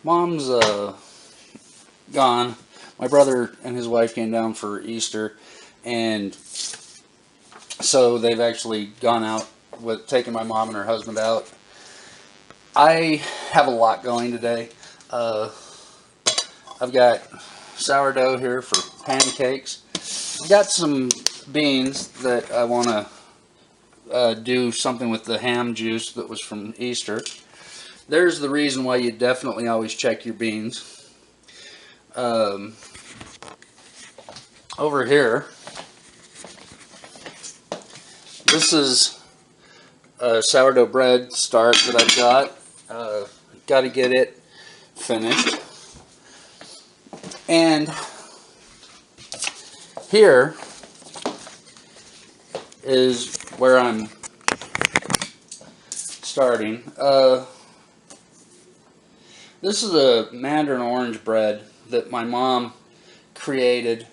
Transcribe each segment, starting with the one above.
Mom's gone. My brother and his wife came down for Easter, and so they've actually gone out with taking my mom and her husband out. I have a lot going today. I've got sourdough here for pancakes. I've got some beans that I want to do something with the ham juice that was from Easter. There's the reason why you definitely always check your beans. Over here, this is a sourdough bread start that I've got. Got to get it finished. And here is where I'm starting. This is a Mandarin orange bread that my mom created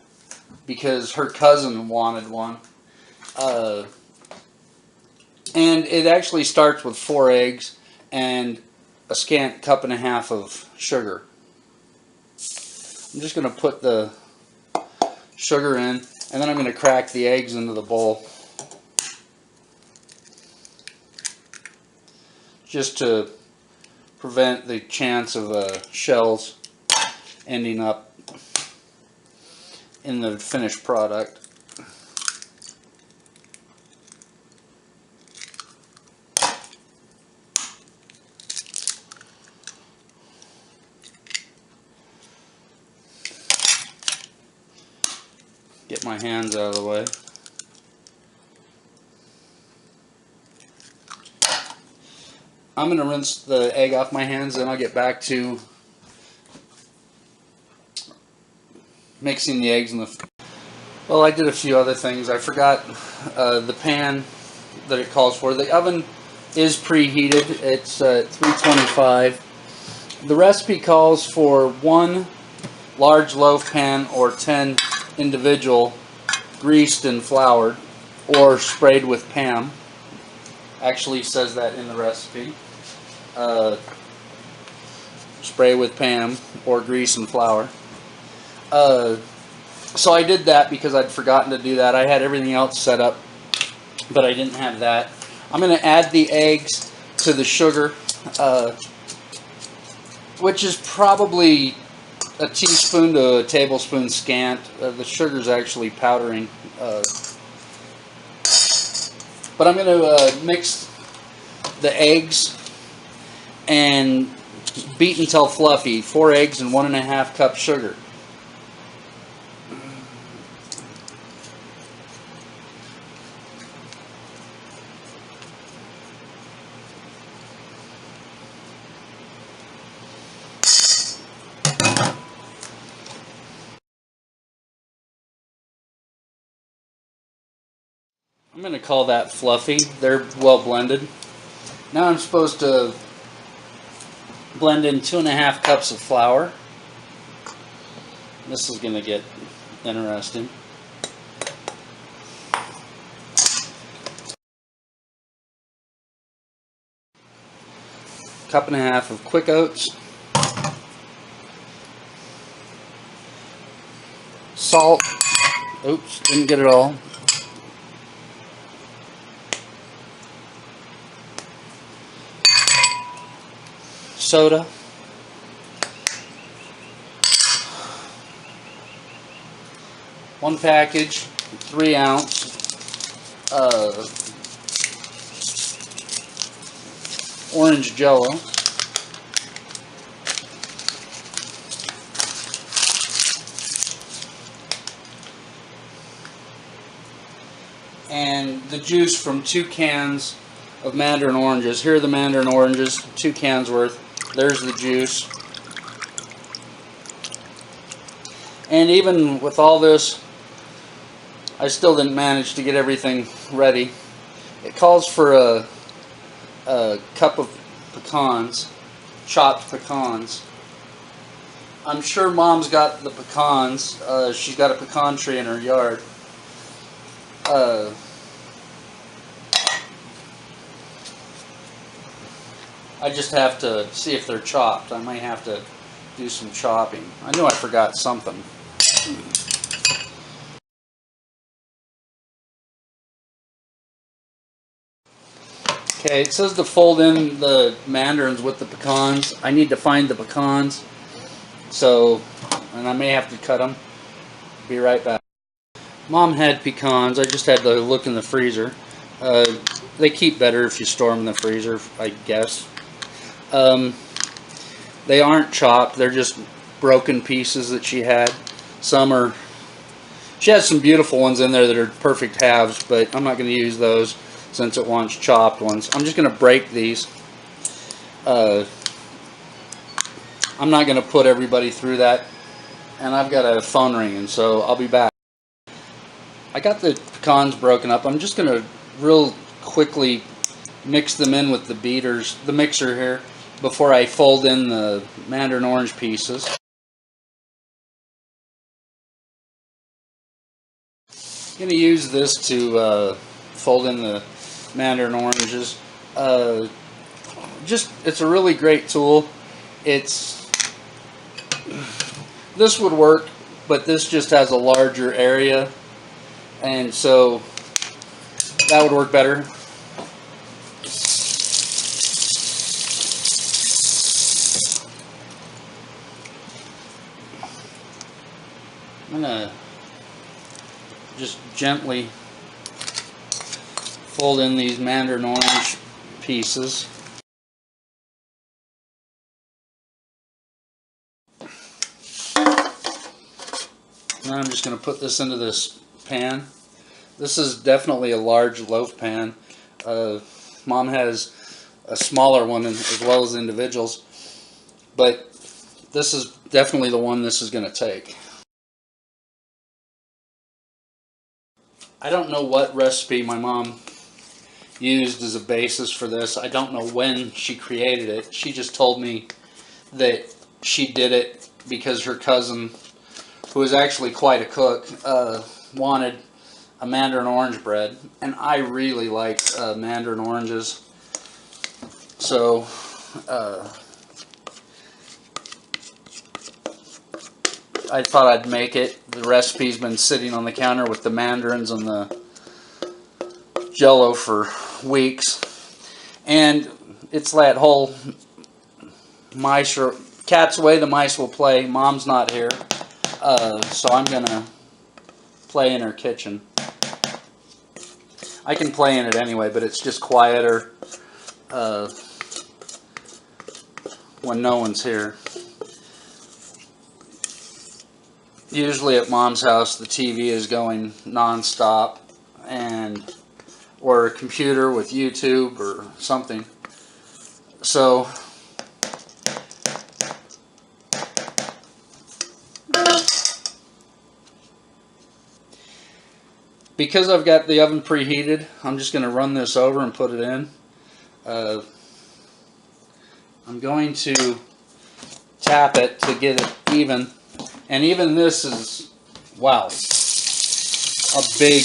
because her cousin wanted one. And it actually starts with 4 eggs and a scant cup and a half of sugar. I'm just going to put the sugar in, and then I'm going to crack the eggs into the bowl, just to prevent the chance of shells ending up in the finished product. Get my hands out of the way. I'm going to rinse the egg off my hands, then I'll get back to mixing the eggs in the... Well, I did a few other things. I forgot the pan that it calls for. The oven is preheated. It's 325. The recipe calls for 1 large loaf pan or 10 individual, greased and floured, or sprayed with Pam. Actually says that in the recipe. Spray with Pam or grease and flour. So I did that because I'd forgotten to do that. I had everything else set up, but I didn't have that. I'm going to add the eggs to the sugar, which is probably a teaspoon to a tablespoon scant. The sugar's actually powdering. But I'm going to mix the eggs and beat until fluffy. 4 eggs and 1½ cup sugar. I'm going to call that fluffy. They're well blended. Now I'm supposed to blend in 2½ cups of flour. This is going to get interesting. Cup and a half of quick oats. Salt. Oops, didn't get it all. Soda, 1 package, 3-ounce orange Jello, and the juice from 2 cans of Mandarin oranges. Here are the Mandarin oranges, 2 cans worth. There's the juice. And even with all this, I still didn't manage to get everything ready. It calls for a cup of pecans, chopped pecans. I'm sure Mom's got the pecans. She's got a pecan tree in her yard. I just have to see if they're chopped. I might have to do some chopping. I knew I forgot something. Okay, it says to fold in the mandarins with the pecans. I need to find the pecans, so, and I may have to cut them. Be right back. Mom had pecans. I just had to look in the freezer. They keep better if you store them in the freezer, I guess. They aren't chopped. They're just broken pieces that she had. Some are... She has some beautiful ones in there that are perfect halves, but I'm not going to use those since it wants chopped ones. I'm just going to break these. I'm not going to put everybody through that. And I've got a phone ringing, so I'll be back. I got the pecans broken up. I'm just going to real quickly mix them in with the mixer here, before I fold in the mandarin orange pieces. I'm going to use this to fold in the mandarin oranges. It's a really great tool. This would work, but this just has a larger area, and so that would work better. I'm gonna just gently fold in these mandarin orange pieces. And I'm just going to put this into this pan. This is definitely a large loaf pan. Mom has a smaller one as well as individuals, but this is definitely the one this is going to take. I don't know what recipe my mom used as a basis for this. I don't know when she created it. She just told me that she did it because her cousin, who is actually quite a cook, wanted a mandarin orange bread, and I really like mandarin oranges, so I thought I'd make it. The recipe's been sitting on the counter with the mandarins and the jello for weeks, and it's that whole cat's away, the mice will play. Mom's not here. So I'm gonna play in her kitchen. I can play in it anyway, but it's just quieter when no one's here. Usually at Mom's house, the TV is going non-stop, or a computer with YouTube or something. So because I've got the oven preheated, I'm just going to run this over and put it in. I'm going to tap it to get it even. And even this is, wow, a big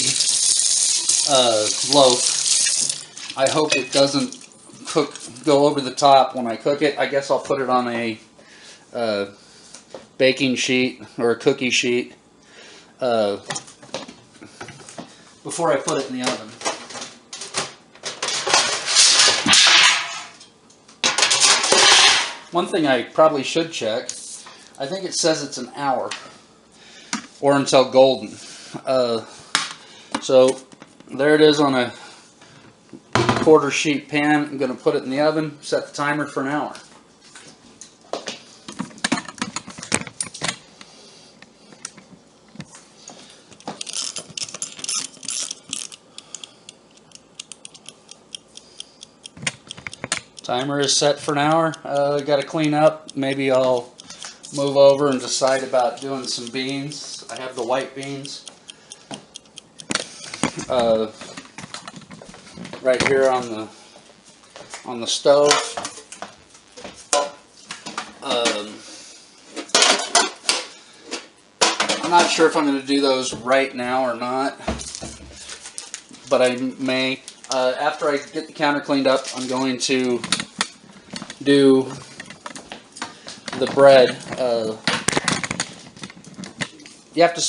loaf. I hope it doesn't go over the top when I cook it. I guess I'll put it on a baking sheet or a cookie sheet before I put it in the oven. One thing I probably should check, I think it says it's an hour or until golden. So there it is on a quarter sheet pan. I'm going to put it in the oven, set the timer for an hour. Timer is set for an hour. Got to clean up. Maybe I'll move over and decide about doing some beans. I have the white beans right here on the stove. I'm not sure if I'm going to do those right now or not, but I may. After I get the counter cleaned up, I'm going to do the bread. You have to,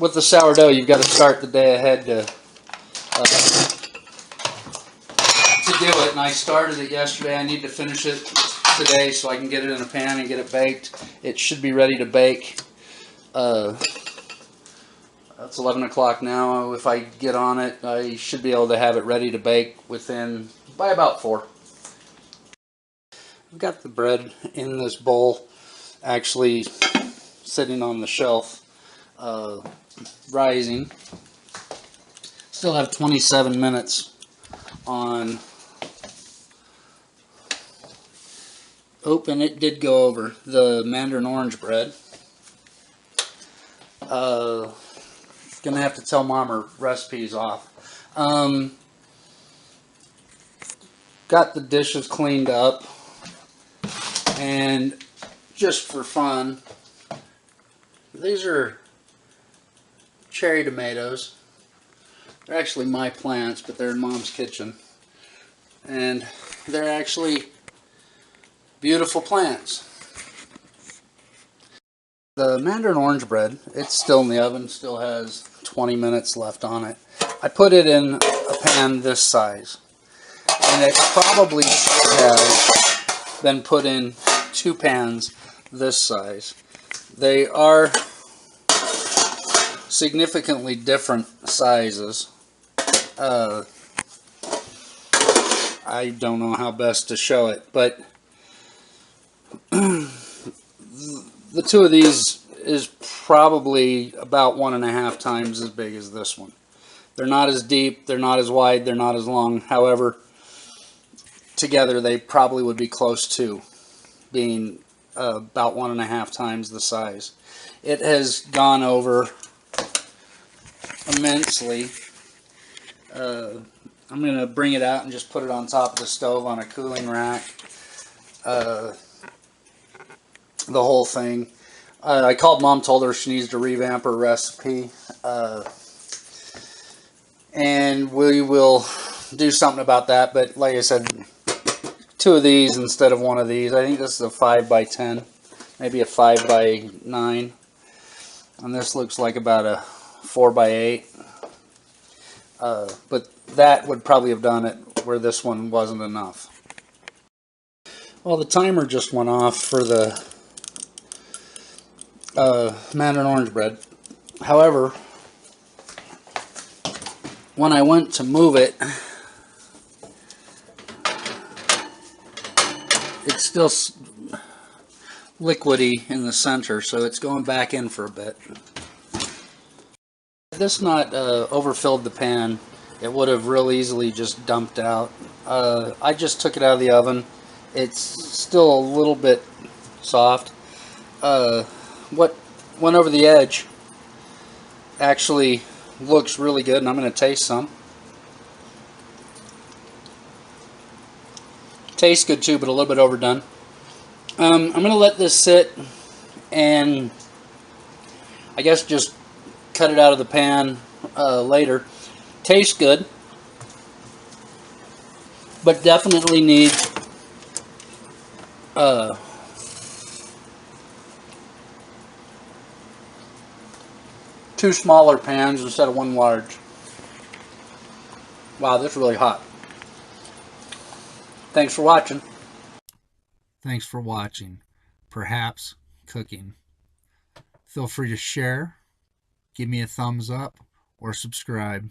with the sourdough, you've got to start the day ahead to do it. And I started it yesterday. I need to finish it today so I can get it in a pan and get it baked. It should be ready to bake. It's 11 o'clock now. If I get on it, I should be able to have it ready to bake by about 4. I've got the bread in this bowl, actually sitting on the shelf, rising. Still have 27 minutes on. And it did go over the Mandarin orange bread. Gonna have to tell Mom her recipe's off. Got the dishes cleaned up, and just for fun, these are cherry tomatoes. They're actually my plants, but they're in Mom's kitchen, and they're actually beautiful plants. The Mandarin orange bread, it's still in the oven, still has 20 minutes left on it. I put it in a pan this size, and it probably should have been put in 2 pans this size. They are significantly different sizes. I don't know how best to show it, but the 2 of these is probably about 1.5 times as big as this one. They're not as deep, they're not as wide, they're not as long. However, together they probably would be close to being about 1.5 times the size. It has gone over immensely. I'm going to bring it out and just put it on top of the stove on a cooling rack. The whole thing. I called Mom, told her she needs to revamp her recipe. And we will do something about that. But like I said, 2 of these instead of 1 of these. I think this is a 5 by 10, maybe a 5 by 9. And this looks like about a 4 by 8. But that would probably have done it where this one wasn't enough. Well, the timer just went off for the Mandarin orange bread. However, when I went to move it, it's still liquidy in the center, so it's going back in for a bit. If this not overfilled the pan, it would have real easily just dumped out. I just took it out of the oven. It's still a little bit soft. What went over the edge actually looks really good, and I'm going to taste some. Tastes good too, but a little bit overdone. I'm going to let this sit and I guess just cut it out of the pan later. Tastes good, but definitely needs 2 smaller pans instead of 1 large. Wow, this is really hot. Thanks for watching. Thanks for watching Perhaps Cooking. Feel free to share, give me a thumbs up, or subscribe.